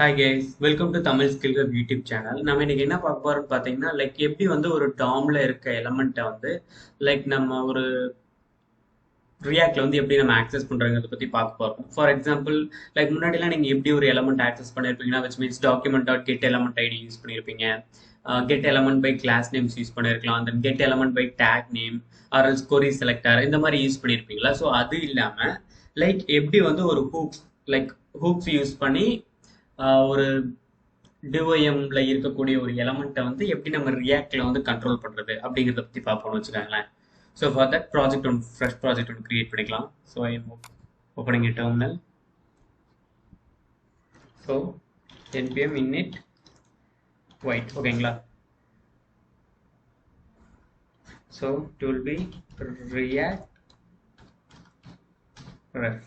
Hi guys, welcome to Tamil Skillhub YouTube channel. நம்ம இன்னைக்கு என்ன பார்க்க போறோம்னு பாத்தீங்கன்னா எப்படி வந்து ஒரு DOMல இருக்க எலிமெண்ட்டை வந்து நம்ம ஒரு Reactல வந்து எப்படி நம்ம ஆக்சஸ் பண்றோங்கிறத பத்தி பார்க்க போறோம். ஃபார் எக்ஸாம்பிள் முன்னாடிலாம் நீங்க எப்படி ஒரு எலிமெண்ட் ஆக்சஸ் பண்ணிருப்பீங்கன்னா which means document.get element id use பண்ணிருப்பீங்க. get element by class names use பண்ணிருக்கலாம். then get element by tag name or else query selector இந்த மாதிரி யூஸ் பண்ணிருப்பீங்களா? ஸோ அது இல்லாம எப்படி வந்து ஒரு hooks யூஸ் பண்ணி ஒரு டிஓஎம்ல இருக்கக்கூடிய ஒரு எலமெண்ட்டை வந்து எப்படி நம்ம ரியாக்ட்ல வந்து கண்ட்ரோல் பண்றது அப்படிங்கிறத பத்தி பார்ப்போம்னு வச்சுக்கோங்களேன். ஸோ ஃபார் தட் ப்ராஜெக்ட் ஒன்று ஃப்ரெஷ் ப்ராஜெக்ட் ஒன்று கிரியேட் பண்ணிக்கலாம். So I am opening a terminal. So npm init white ஓகேங்களா. So it will be react ref.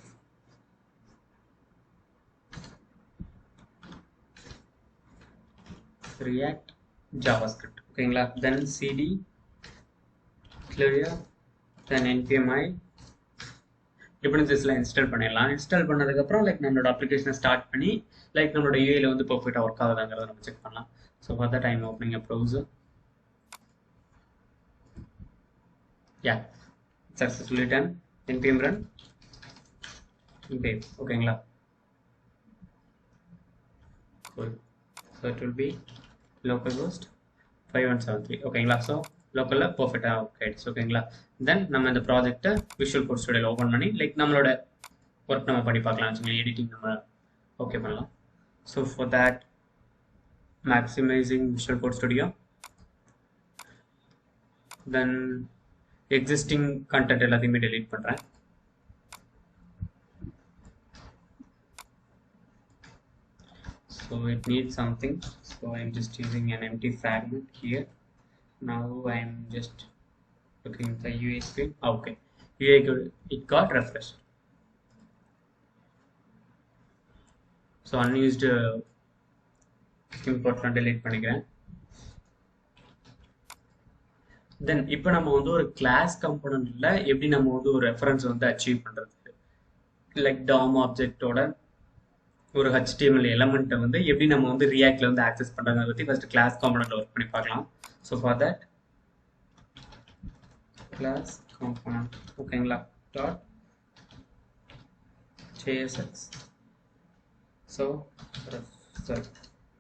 React JavaScript ஓகேங்களா. then cd clear then npm i டிபெண்டன்சிஸ்லாம் install பண்ணிடலாம். Install பண்ணதுக்கப்புறம் நம்மளோட அப்ளிகேஷனை ஸ்டார்ட் பண்ணி நம்மளோட யூஐல வந்து பர்ஃபெக்டாக ஒர்க் ஆகுதாங்கிறத நம்ம செக் பண்ணலாம். So for that I am opening a browser. Yeah successfully ton. npm run ஓகேங்களா. so it will be localhost 5173 ஓகேங்களா. ஸோ லோக்கலில் பர்ஃபெக்டாக ஒர்க் ஆகிடுச்சு ஓகேங்களா. தென் நம்ம இந்த ப்ராஜெக்ட்டை விஷுவல் கோட் ஸ்டுடியோவில் ஓப்பன் பண்ணி நம்மளோட ஒர்க் நம்ம பண்ணி பார்க்கலாம் வச்சுக்கோங்க. எடிட்டிங் நம்ம ஓகே பண்ணலாம். So for that maximising Visual Code Studio, then existing content எல்லாத்தையுமே டெலீட் பண்ணுறேன். So it needs something, so I'm just using an empty fragment here. Now I'm just looking at the UI screen. Okay, UI it got refreshed. So unused import delete பண்ணிக்கிறேன். Then இப்போ நம்ம வந்து ஒரு class காம்போனன்ட்ல எப்படி நம்ம வந்து ஒரு reference வந்து அச்சீவ் பண்றது DOM ஆப்ஜெக்ட்டோட ஒரு HTML எலமெண்ட்டை வந்து எப்படி நம்ம வந்து ரியாக்ட்ல வந்து ஆக்சஸ் பண்றதை பத்தி ஃபர்ஸ்ட் கிளாஸ் காம்போனன்ட்ல ஒர்க் பண்ணி பார்க்கலாம். So for that class component ஓகேங்களா dot JSX so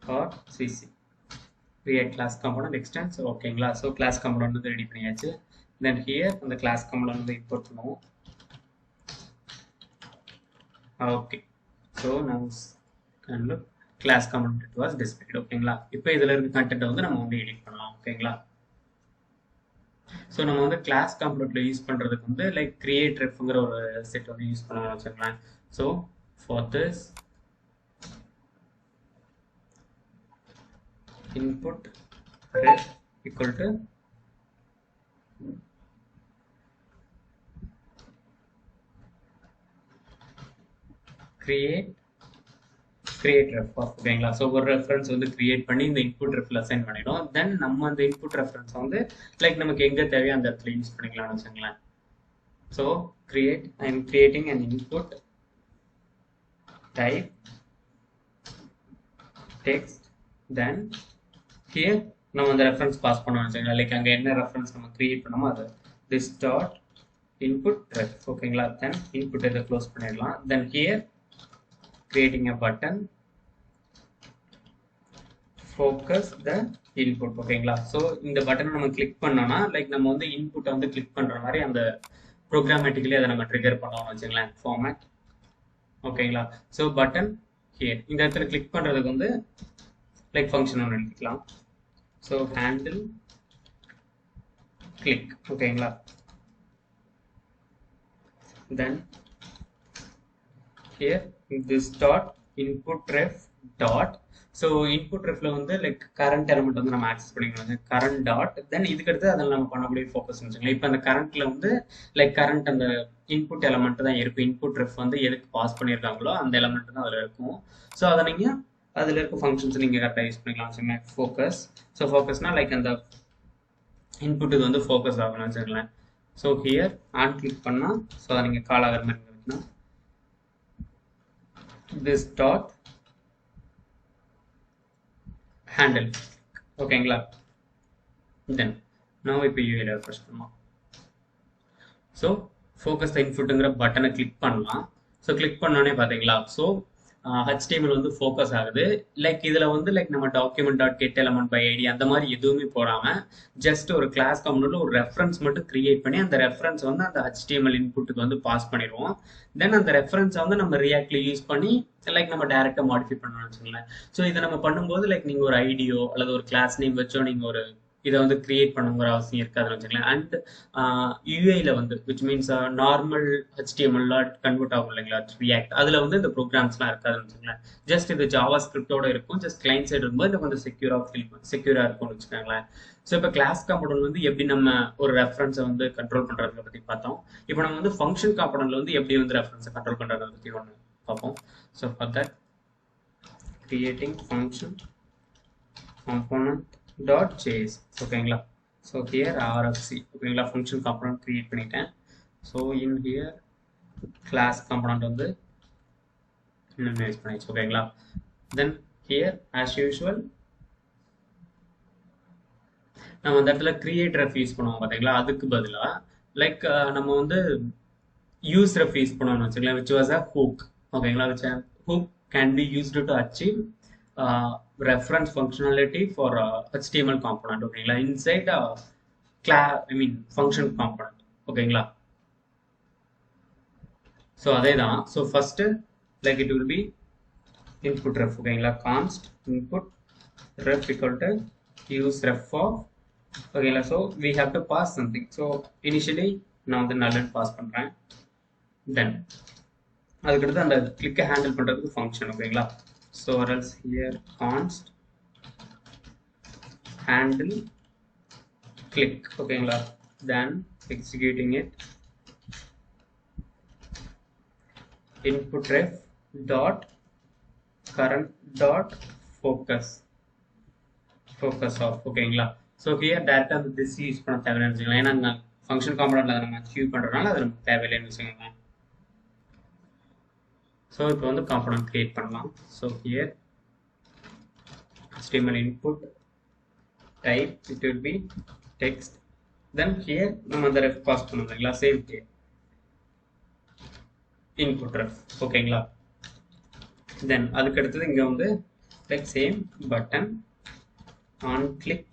dot CC React class component extends ஓகேங்களா. ஸோ கிளாஸ் காம்போனன்ட் வந்து ரெடி பண்ணியாச்சு. தென் ஹியர் அந்த கிளாஸ் காம்போனன்ட் வந்து இம்போர்ட் பண்ணுவோம். Okay. So now can look class component it was displayed ஓகேங்களா. இப்போ இதுல இருக்க கண்டென்ட் வந்து நம்ம வந்து எடிட் பண்ணலாம் ஓகேங்களா. ஸோ நம்ம வந்து கிளாஸ் காம்போனன்ட்ல யூஸ் பண்றதுக்கு வந்து createRefங்கிற ஒரு செட் வந்து யூஸ் பண்ணலாம் வச்சுக்கலாம். So for this input ref equal to createRef ஓகேங்களா. ஸோ ஒரு ரெஃபரன்ஸ் வந்து கிரியேட் பண்ணி இந்த இன்புட் ரெஃப்ல அசைன் பண்ணிடும். தென் நம்ம அந்த இன்புட் ரெஃபரன்ஸ் வந்து நமக்கு எங்க தேவையோ அந்த இடத்துல யூஸ் பண்ணிக்கலாம்னு வச்சுங்களேன். So I am creating an input type text. Then here நம்ம அந்த ரெஃபரன்ஸ் பாஸ் பண்ணோம்னு வச்சுங்களேன். அங்கே என்ன ரெஃபரன்ஸ் நம்ம கிரியேட் பண்ணோமோ அது திஸ் டாட் இன்புட் ரெஃப் ஓகேங்களா. தென் இன்புட் இதை க்ளோஸ் பண்ணிடலாம். தென் here creating a button focus the input ஓகேங்களா. ஸோ இந்த பட்டனை நம்ம கிளிக் பண்ணோம்னா நம்ம வந்து இன்புட்டை வந்து கிளிக் பண்ற மாதிரி அந்த ப்ரோக்ராமேட்டிக்கலி அதை நம்ம ட்ரிகர் பண்ணோம்னு வச்சுங்களேன். ஃபார்மேட் ஓகேங்களா. ஸோ பட்டன் ஹியர் இந்த இடத்துல கிளிக் பண்றதுக்கு வந்து ஃபங்க்ஷன் ஒன்று எடுத்துக்கலாம். ஸோ ஹேண்டில் கிளிக் ஓகேங்களா. தென் here this dot input ref dot. so input refல வந்து current element வந்து நம்ம ஆக்சஸ் பண்ணிக்கலாம். current dot then இதுக்கு அடுத்து அதில் நம்ம பண்ணக்கூடிய ஃபோக்கஸ் வச்சுக்கலாம். இப்போ அந்த கரண்ட்ல வந்து current அந்த இன்புட் எலமெண்ட் தான் இருக்கும். இன்புட் ரெஃப் வந்து எதுக்கு பாஸ் பண்ணியிருக்காங்களோ அந்த எலமெண்ட் தான் அதில் இருக்கும். ஸோ அதை நீங்க அதில் இருக்க ஃபங்க்ஷன்ஸ் நீங்க கரெக்டாக யூஸ் பண்ணிக்கலாம் வச்சுக்கோங்க. ஃபோக்கஸ் ஸோ ஃபோக்கஸ்னா அந்த இன்புட் இது வந்து ஃபோக்கஸ் ஆகணும்னு வச்சுக்கலாம். ஸோ ஹியர் ஆன் கிளிக் பண்ணா ஸோ அதை நீங்கள் கால் ஆகிற மாதிரி இருக்குன்னா this dot handle ஓகேங்களா. தென் நான் இப்போ யூஐல ரெஃப்ரெஷ் பண்ணலாம். ஸோ ஃபோக்கஸ் த இன்புட்டுங்கிற பட்டனை கிளிக் பண்ணலாம். ஸோ கிளிக் பண்ணோன்னே பார்த்தீங்களா, ஸோ HTML வந்து ஃபோக்கஸ் ஆகுது. லைக் இதில் வந்து லைக் நம்ம document dot get element by ID அந்த மாதிரி எதுவுமே போடாமல் ஜஸ்ட் ஒரு கிளாஸ் காம்பனண்ட்ல ஒரு ரெஃபரன்ஸ் மட்டும் கிரியேட் பண்ணி அந்த ரெஃபரன்ஸ் வந்து அந்த HTML இன்புட்டுக்கு வந்து பாஸ் பண்ணிடுவோம். தென் அந்த ரெஃபரன்ஸை வந்து நம்ம ரியாக்ட்ல யூஸ் பண்ணி லைக் நம்ம டேரெக்டாக மாடிஃபை பண்ணணும்னு வச்சுக்கோங்களேன். ஸோ இதை நம்ம பண்ணும்போது லைக் நீங்கள் ஒரு ஐடியோ அல்லது ஒரு கிளாஸ் நேம் வச்சோ நீங்கள் ஒரு இதை வந்து கிரியேட் பண்ணுங்கிற அவசியம் இருக்காதுன்னு வச்சுக்கலாம். அண்ட் யூஐல வந்து which means normal HTML convert ஆகும் இல்லைங்களா ரியாக்ட், அதில் வந்து இந்த ப்ரோக்ராம்ஸ்லாம் இருக்காதுன்னு வச்சுக்கலாம். ஜஸ்ட் இது ஜாவா ஸ்கிரிப்டோட இருக்கும். ஜஸ்ட் கிளைண்ட் சைடு இருக்கும்போது இது கொஞ்சம் செக்யூரா இருக்கும்னு வச்சுக்கோங்களேன். ஸோ இப்போ கிளாஸ் காம்பனண்ட் வந்து எப்படி நம்ம ஒரு ரெஃபரன்ஸை வந்து கண்ட்ரோல் பண்றதை பற்றி பார்த்தோம். இப்போ நம்ம வந்து ஃபங்க்ஷன் காம்பனண்ட்ல வந்து எப்படி வந்து ரெஃபரன்ஸை கண்ட்ரோல் பண்றதை பற்றி ஒன்று பார்ப்போம். So for that creating function component.js ஓகேங்களா. ஸோ ஹியர் RFC ஓகேங்களா, ஃபங்க்ஷன் காம்பனண்ட் கிரியேட் பண்ணிட்டேன். So in here class component வந்து இனிமேல் பண்ணிச்சு ஓகேங்களா. தென் ஹியர் ஆஸ் யூஷுவல் நம்ம அந்த இடத்துல createRef யூஸ் பண்ணுவோம் பார்த்தீங்களா, அதுக்கு பதிலாக லைக் நம்ம வந்து useRef யூஸ் பண்ணுவோம்னு வச்சுக்கலாம், which was a hook ஓகேங்களா. which a hook can be used to achieve reference functionality for HTML component ஓகேங்களா inside function component ஓகேங்களா. ஸோ அதே தான். So first like it will be input ref ஓகேங்களா, const input ref equal to useRef of ஓகேங்களா. So we have to pass something. So initially நான் வந்து null pass பண்றேன். தென் அதுக்கடுத்து அந்த கிளிக்கை ஹேண்டில் பண்றதுக்கு ஃபங்க்ஷன் ஓகேங்களா. So or else here const handle click ஓகேங்களா. then executing it input ref dot current dot focus off ஓகேங்களா. ஸோ ஹியர் டேரக்டா திஸ் யூஸ் பண்ண தேவையில்லைன்னு வச்சுக்கலாம், ஏன்னா ஃபங்க்ஷன் காம்பனண்ட்ல நம்ம கியூ பண்றதுனால அது நமக்கு தேவையில்லைன்னு வச்சுக்கோங்க. ஸோ இப்போ வந்து காம்பனண்ட் கிரியேட் பண்ணலாம். So here HTML input type it will be text. then here நம்ம அந்த ref பாஸ் பண்ணோம் இல்லைங்களா, சேம் here input ref ஓகேங்களா. தென் அதுக்கு அடுத்தது இங்க வந்து like same button on click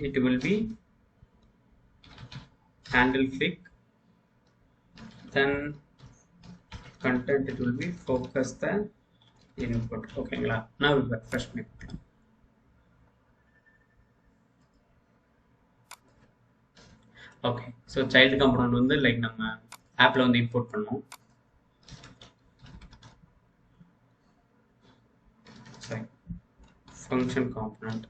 it will be handle click. then content it will be focus the input ஓகேங்களா. நான் refresh பண்ணி பார்க்கலாம். ஓகே. ஸோ சைல்டு காம்பனண்ட் வந்து லைக் நம்ம ஆப்ல வந்து இம்போர்ட் பண்ணோம். சரி, ஃபங்க்ஷன் காம்பனண்ட்.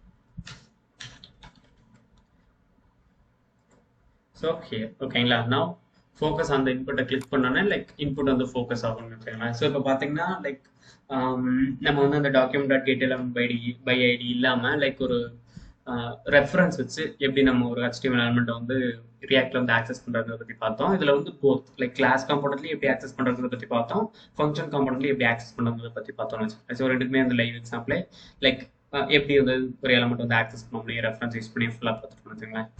ஸோ ஹியர் ஓகேங்களா. நவ் ஃபோக்கஸ் அந்த இன்புட்டை கிளிக் பண்ணோன்னே லைக் இன்புட் வந்து ஃபோக்கஸ் ஆகும்னு வச்சுக்கலாம். ஸோ இப்போ பார்த்தீங்கன்னா லைக் நம்ம வந்து அந்த document dot get element by ID இல்லாமல் லைக் ஒரு ரெஃபரன்ஸ் வச்சு எப்படி நம்ம ஒரு HTML எலமெண்ட்டை வந்து ரியாக்ட்ல வந்து ஆக்சஸ் பண்றதை பற்றி பார்த்தோம். இதுல வந்து போத் லைக் கிளாஸ் காம்பனண்ட்லயும் எப்படி ஆக்சஸ் பண்றதை பற்றி பார்த்தோம், ஃபங்க்ஷன் காம்பனண்ட்லயும் எப்படி ஆக்சஸ் பண்றதை பற்றி பார்த்தோம்னு வச்சுக்கோங்க. ஸோ ரெண்டுக்குமே அந்த லைவ் எக்ஸாம்பிள் லைக் எப்படி வந்து ஒரு எலமெண்ட் வந்து ஆக்சஸ் பண்ண முடியும் ரெஃபரன்ஸ் யூஸ் பண்ணி ஃபுல்லாக பார்த்துட்டு வச்சுக்கோங்களேன்.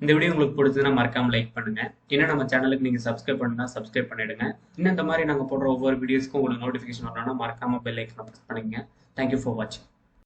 இந்த வீடியோ உங்களுக்கு பிடிச்சதுன்னா மறக்காம லைக் பண்ணுங்க. இன்னும் நம்ம சேனலுக்கு நீங்க சப்ஸ்கிரைப் பண்ணா சப்ஸ்கிரைப் பண்ணிடுங்க. இன்னும் இந்த மாதிரி நாங்க போடுற ஒவ்வொரு வீடியோஸ்க்கும் உங்களுக்கு நோட்டிஃபிகேஷன் வரணும்னா மறக்காம பெல் ஐக்கனை பிரஸ் பண்ணுங்க. தேங்க்யூ ஃபார் வாட்சிங்.